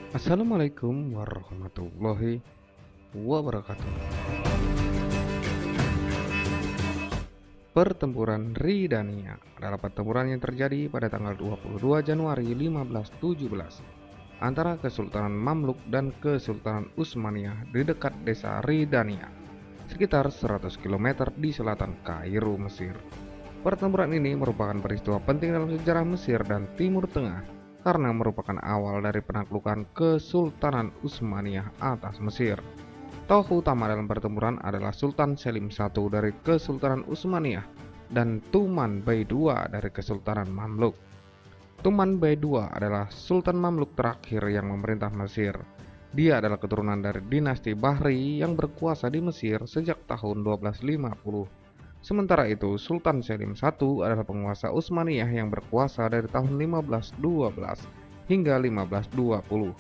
Assalamualaikum warahmatullahi wabarakatuh. Pertempuran Ridania adalah pertempuran yang terjadi pada tanggal 22 Januari 1517 antara Kesultanan Mamluk dan Kesultanan Utsmaniyah di dekat desa Ridania, sekitar 100 km di selatan Kairo, Mesir. Pertempuran ini merupakan peristiwa penting dalam sejarah Mesir dan Timur Tengah karena merupakan awal dari penaklukan Kesultanan Utsmaniyah atas Mesir. Tokoh utama dalam pertempuran adalah Sultan Selim I dari Kesultanan Utsmaniyah dan Tuman Bey II dari Kesultanan Mamluk. Tuman Bey II adalah Sultan Mamluk terakhir yang memerintah Mesir. Dia adalah keturunan dari dinasti Bahri yang berkuasa di Mesir sejak tahun 1250. Sementara itu, Sultan Selim I adalah penguasa Utsmaniyah yang berkuasa dari tahun 1512 hingga 1520.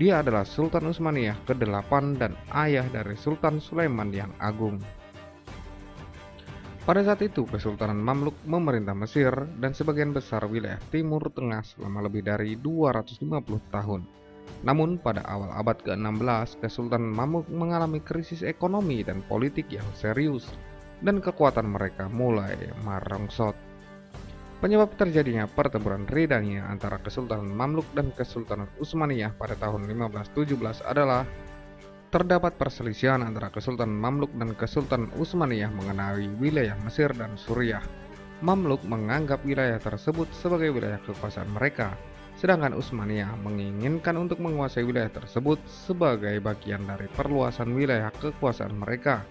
Dia adalah Sultan Utsmaniyah ke-8 dan ayah dari Sultan Sulaiman yang Agung. Pada saat itu, Kesultanan Mamluk memerintah Mesir dan sebagian besar wilayah Timur Tengah selama lebih dari 250 tahun. Namun, pada awal abad ke-16, Kesultanan Mamluk mengalami krisis ekonomi dan politik yang serius, dan kekuatan mereka mulai merongsot. Penyebab terjadinya pertempuran Ridania antara Kesultanan Mamluk dan Kesultanan Utsmaniyah pada tahun 1517 adalah terdapat perselisihan antara Kesultanan Mamluk dan Kesultanan Utsmaniyah mengenai wilayah Mesir dan Suriah. Mamluk menganggap wilayah tersebut sebagai wilayah kekuasaan mereka, sedangkan Utsmaniyah menginginkan untuk menguasai wilayah tersebut sebagai bagian dari perluasan wilayah kekuasaan mereka.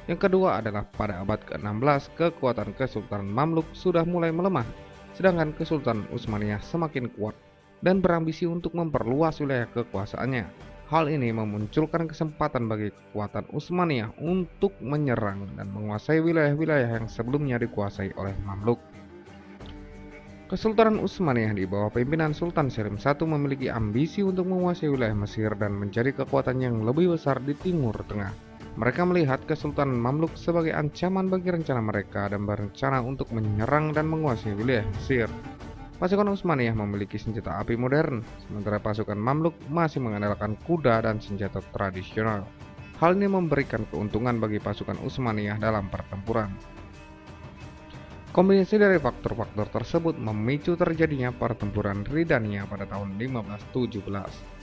Yang kedua adalah pada abad ke-16 kekuatan Kesultanan Mamluk sudah mulai melemah, sedangkan Kesultanan Utsmaniyah semakin kuat dan berambisi untuk memperluas wilayah kekuasaannya. Hal ini memunculkan kesempatan bagi kekuatan Utsmaniyah untuk menyerang dan menguasai wilayah-wilayah yang sebelumnya dikuasai oleh Mamluk. Kesultanan Utsmaniyah di bawah pimpinan Sultan Selim I memiliki ambisi untuk menguasai wilayah Mesir dan menjadi kekuatan yang lebih besar di Timur Tengah. Mereka melihat Kesultanan Mamluk sebagai ancaman bagi rencana mereka dan berencana untuk menyerang dan menguasai wilayah Mesir. Pasukan Utsmaniyah memiliki senjata api modern, sementara pasukan Mamluk masih mengandalkan kuda dan senjata tradisional. Hal ini memberikan keuntungan bagi pasukan Utsmaniyah dalam pertempuran. Kombinasi dari faktor-faktor tersebut memicu terjadinya pertempuran Ridania pada tahun 1517.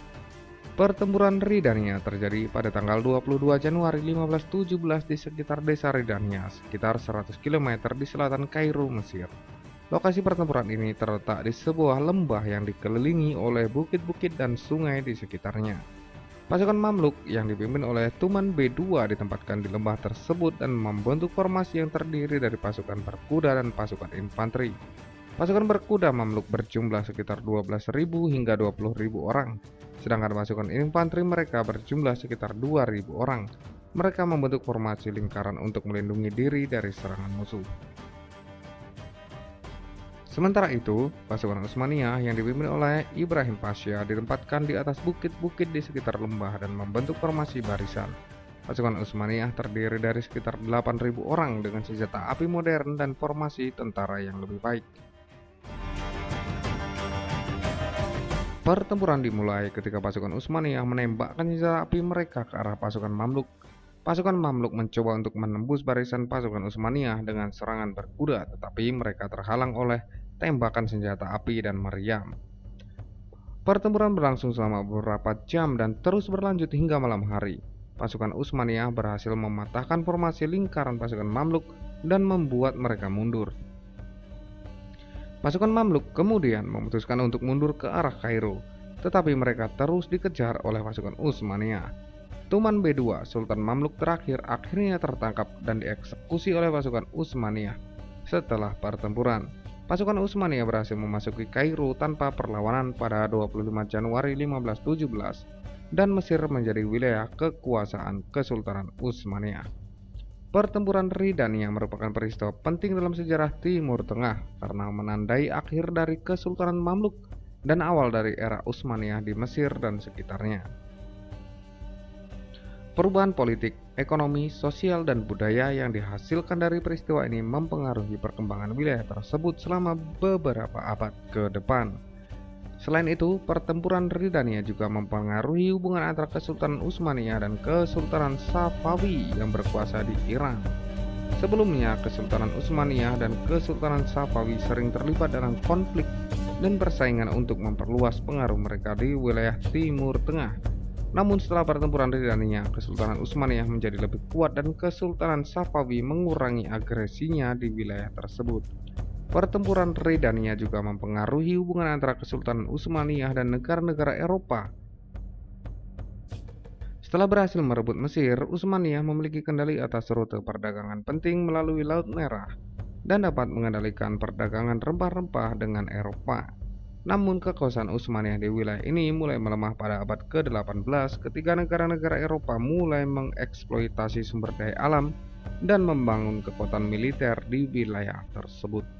Pertempuran Ridania terjadi pada tanggal 22 Januari 1517 di sekitar desa Ridania, sekitar 100 km di selatan Kairo, Mesir. Lokasi pertempuran ini terletak di sebuah lembah yang dikelilingi oleh bukit-bukit dan sungai di sekitarnya. Pasukan Mamluk yang dipimpin oleh Tuman Bey II ditempatkan di lembah tersebut dan membentuk formasi yang terdiri dari pasukan berkuda dan pasukan infanteri. Pasukan berkuda Mamluk berjumlah sekitar 12.000 hingga 20.000 orang, sedangkan pasukan infanteri mereka berjumlah sekitar 2.000 orang. Mereka membentuk formasi lingkaran untuk melindungi diri dari serangan musuh. Sementara itu, pasukan Utsmaniyah yang dipimpin oleh Ibrahim Pasha ditempatkan di atas bukit-bukit di sekitar lembah dan membentuk formasi barisan. Pasukan Utsmaniyah terdiri dari sekitar 8.000 orang dengan senjata api modern dan formasi tentara yang lebih baik. Pertempuran dimulai ketika pasukan Utsmaniyah menembakkan senjata api mereka ke arah pasukan Mamluk. Pasukan Mamluk mencoba untuk menembus barisan pasukan Utsmaniyah dengan serangan berkuda, tetapi mereka terhalang oleh tembakan senjata api dan meriam. Pertempuran berlangsung selama beberapa jam dan terus berlanjut hingga malam hari. Pasukan Utsmaniyah berhasil mematahkan formasi lingkaran pasukan Mamluk dan membuat mereka mundur. Pasukan Mamluk kemudian memutuskan untuk mundur ke arah Kairo, tetapi mereka terus dikejar oleh pasukan Utsmaniyah. Tuman Bey II, Sultan Mamluk terakhir, akhirnya tertangkap dan dieksekusi oleh pasukan Utsmaniyah. Setelah pertempuran, pasukan Utsmaniyah berhasil memasuki Kairo tanpa perlawanan pada 25 Januari 1517 dan Mesir menjadi wilayah kekuasaan Kesultanan Utsmaniyah. Pertempuran Ridania merupakan peristiwa penting dalam sejarah Timur Tengah karena menandai akhir dari Kesultanan Mamluk dan awal dari era Utsmaniyah di Mesir dan sekitarnya. Perubahan politik, ekonomi, sosial, dan budaya yang dihasilkan dari peristiwa ini mempengaruhi perkembangan wilayah tersebut selama beberapa abad ke depan. Selain itu, pertempuran Ridania juga mempengaruhi hubungan antara Kesultanan Utsmaniyah dan Kesultanan Safawi yang berkuasa di Iran. Sebelumnya, Kesultanan Utsmaniyah dan Kesultanan Safawi sering terlibat dalam konflik dan persaingan untuk memperluas pengaruh mereka di wilayah Timur Tengah. Namun setelah pertempuran Ridania, Kesultanan Utsmaniyah menjadi lebih kuat dan Kesultanan Safawi mengurangi agresinya di wilayah tersebut. Pertempuran Ridania juga mempengaruhi hubungan antara Kesultanan Utsmaniyah dan negara-negara Eropa. Setelah berhasil merebut Mesir, Utsmaniyah memiliki kendali atas rute perdagangan penting melalui Laut Merah dan dapat mengendalikan perdagangan rempah-rempah dengan Eropa. Namun kekuasaan Utsmaniyah di wilayah ini mulai melemah pada abad ke-18 ketika negara-negara Eropa mulai mengeksploitasi sumber daya alam dan membangun kekuatan militer di wilayah tersebut.